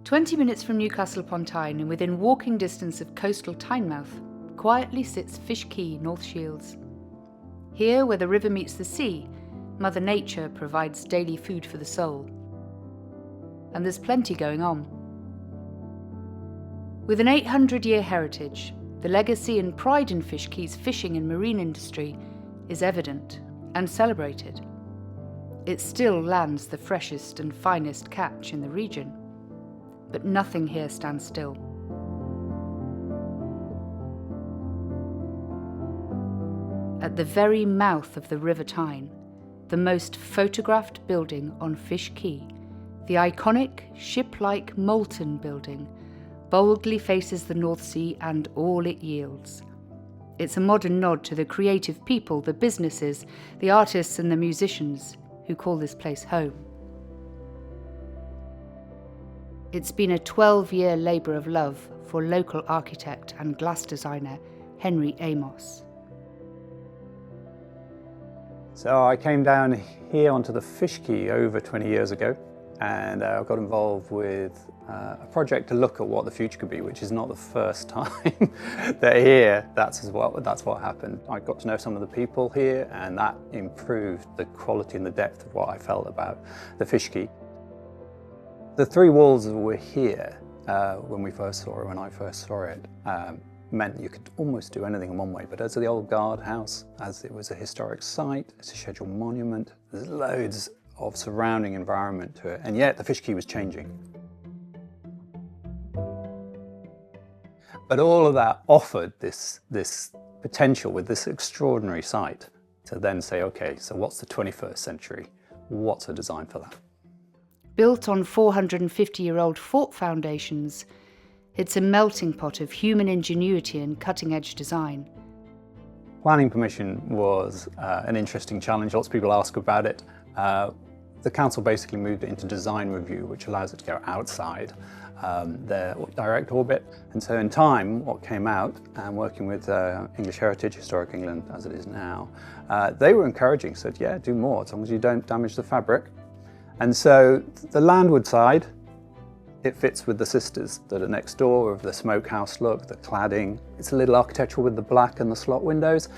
20 minutes from Newcastle upon Tyne and within walking distance of coastal Tynemouth, quietly sits Fish Quay, North Shields. Here, where the river meets the sea, Mother Nature provides daily food for the soul. And there's plenty going on. With an 800-year heritage, the legacy and pride in Fish Quay's fishing and marine industry is evident and celebrated. It still lands the freshest and finest catch in the region. But nothing here stands still. At the very mouth of the River Tyne, the most photographed building on Fish Quay, the iconic ship-like Molten Building, boldly faces the North Sea and all it yields. It's a modern nod to the creative people, the businesses, the artists and the musicians who call this place home. It's been a 12-year labour of love for local architect and glass designer Henry Amos. So I came down here onto the Fish Quay over 20 years ago, and I got involved with a project to look at what the future could be, which is not the first time that here that's what happened. I got to know some of the people here, and that improved the quality and the depth of what I felt about the Fish Quay. The three walls that were here when I first saw it, meant you could almost do anything in one way, but as the old guardhouse, as it was a historic site, it's a scheduled monument, there's loads of surrounding environment to it, and yet the Fish Quay was changing. But all of that offered this potential with this extraordinary site to then say, okay, so what's the 21st century? What's a design for that? Built on 450-year-old fort foundations, it's a melting pot of human ingenuity and cutting-edge design. Planning permission was an interesting challenge. Lots of people ask about it. The council basically moved it into design review, which allows it to go outside their direct orbit. And so in time, what came out, and working with English Heritage, Historic England as it is now, they were encouraging, said, yeah, do more, as long as you don't damage the fabric. And so the landward side, it fits with the sisters that are next door, of the smokehouse look, the cladding. It's a little architectural with the black and the slot windows.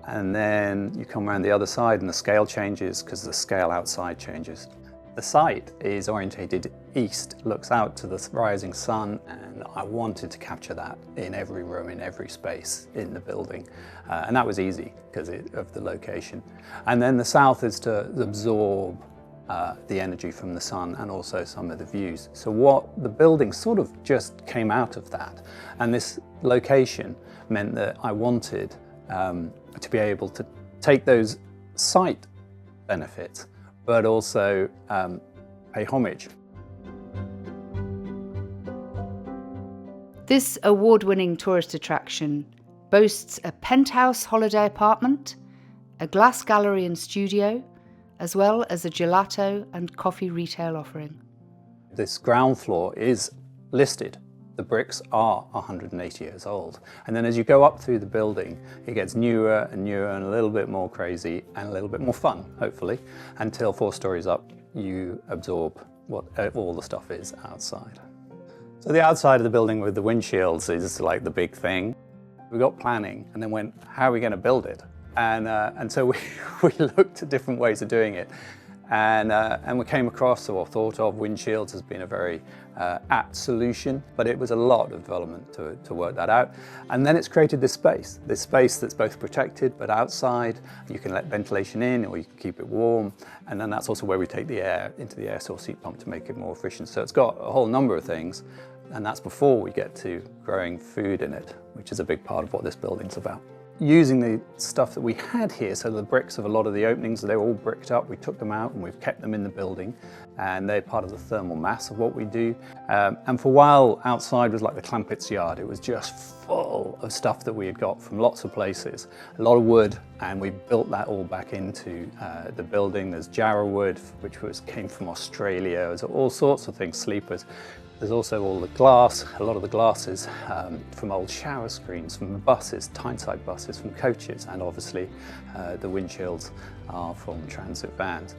And then you come around the other side and the scale changes because the scale outside changes. The site is orientated east, looks out to the rising sun, and I wanted to capture that in every room, in every space in the building. And that was easy because of the location. And then the south is to absorb the energy from the sun and also some of the views. So what the building sort of just came out of that. And this location meant that I wanted to be able to take those site benefits, but also pay homage. This award-winning tourist attraction boasts a penthouse holiday apartment, a glass gallery and studio, as well as a gelato and coffee retail offering. This ground floor is listed. The bricks are 180 years old. And then as you go up through the building, it gets newer and newer and a little bit more crazy and a little bit more fun, hopefully, until 4 stories up, you absorb what all the stuff is outside. So the outside of the building with the windshields is like the big thing. We got planning and then went, how are we going to build it? And so we looked at different ways of doing it. And we came across or thought of windshields as being a very apt solution, but it was a lot of development to work that out. And then it's created this space that's both protected, but outside you can let ventilation in or you can keep it warm. And then that's also where we take the air into the air source heat pump to make it more efficient. So it's got a whole number of things, and that's before we get to growing food in it, which is a big part of what this building's about. Using the stuff that we had here, so the bricks of a lot of the openings, they were all bricked up. We took them out and we've kept them in the building, and they're part of the thermal mass of what we do. And for a while, outside was like the Clampets yard. It was just full of stuff that we had got from lots of places, a lot of wood, and we built that all back into the building. There's jarrah wood, which came from Australia. There's all sorts of things, sleepers. There's also all the glass, a lot of the glasses from old shower screens, from buses, Tyneside buses, from coaches, and obviously the windshields are from transit vans.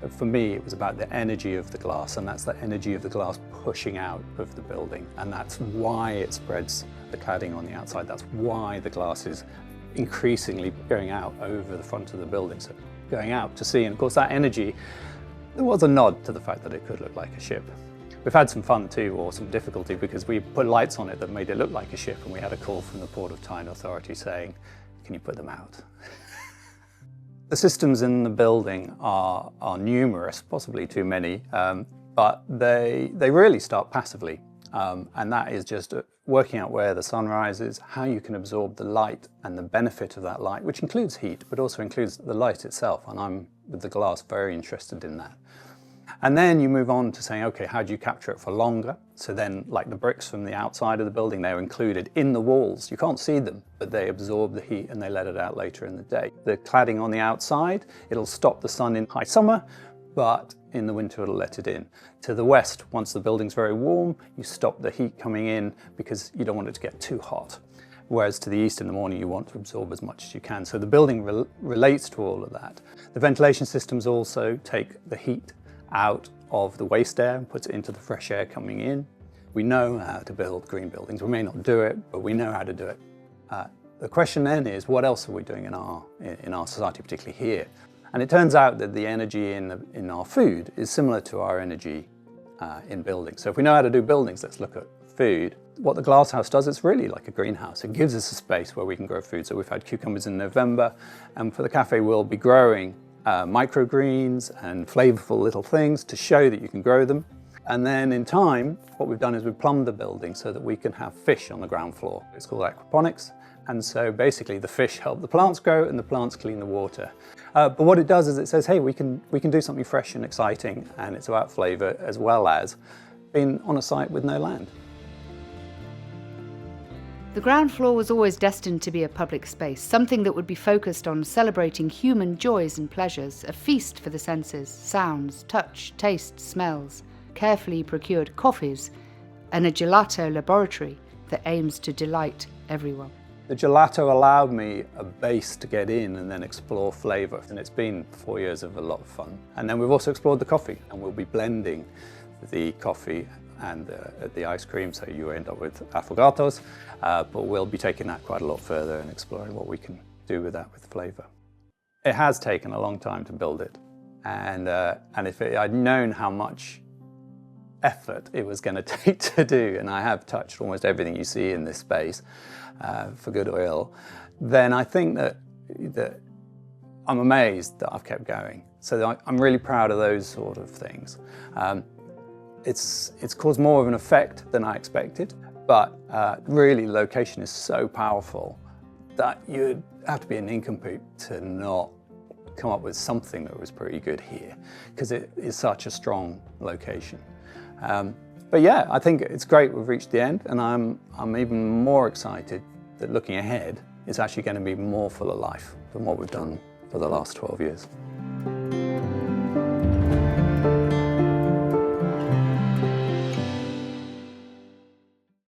For me, it was about the energy of the glass, and that's the energy of the glass pushing out of the building. And that's why it spreads the cladding on the outside. That's why the glass is increasingly going out over the front of the building. So going out to sea, and of course that energy, there was a nod to the fact that it could look like a ship. We've had some fun too, or some difficulty, because we put lights on it that made it look like a ship, and we had a call from the Port of Tyne Authority saying, can you put them out? The systems in the building are numerous, possibly too many, but they really start passively. And that is just working out where the sun rises, how you can absorb the light and the benefit of that light, which includes heat, but also includes the light itself. And I'm, with the glass, very interested in that. And then you move on to saying, okay, how do you capture it for longer? So then, like the bricks from the outside of the building, they're included in the walls. You can't see them, but they absorb the heat and they let it out later in the day. The cladding on the outside, it'll stop the sun in high summer, but in the winter it'll let it in. To the west, once the building's very warm, you stop the heat coming in because you don't want it to get too hot. Whereas to the east in the morning, you want to absorb as much as you can. So the building relates to all of that. The ventilation systems also take the heat out of the waste air and puts it into the fresh air coming in. We know how to build green buildings. We may not do it, but we know how to do it. The question then is, what else are we doing in our society, particularly here? And it turns out that the energy in our food is similar to our energy in buildings. So if we know how to do buildings, let's look at food. What the glasshouse does, it's really like a greenhouse. It gives us a space where we can grow food. So we've had cucumbers in November, and for the cafe we'll be growing microgreens and flavorful little things to show that you can grow them. And then in time, what we've done is we've plumbed the building so that we can have fish on the ground floor. It's called aquaponics. And so basically the fish help the plants grow and the plants clean the water. But what it does is it says, hey, we can do something fresh and exciting, and it's about flavor as well as being on a site with no land. The ground floor was always destined to be a public space, something that would be focused on celebrating human joys and pleasures, a feast for the senses, sounds, touch, taste, smells, carefully procured coffees, and a gelato laboratory that aims to delight everyone. The gelato allowed me a base to get in and then explore flavor, and it's been 4 years of a lot of fun. And then we've also explored the coffee, and we'll be blending the coffee and the ice cream, so you end up with affogatos, but we'll be taking that quite a lot further and exploring what we can do with that with flavor. It has taken a long time to build it, and if I'd known how much effort it was going to take to do, and I have touched almost everything you see in this space, for good or ill, then I think that I'm amazed that I've kept going. So I'm really proud of those sort of things. It's caused more of an effect than I expected, but really location is so powerful that you'd have to be a nincompoop to not come up with something that was pretty good here, because it is such a strong location. But yeah, I think it's great we've reached the end, and I'm even more excited that looking ahead, it's actually going to be more full of life than what we've done for the last 12 years.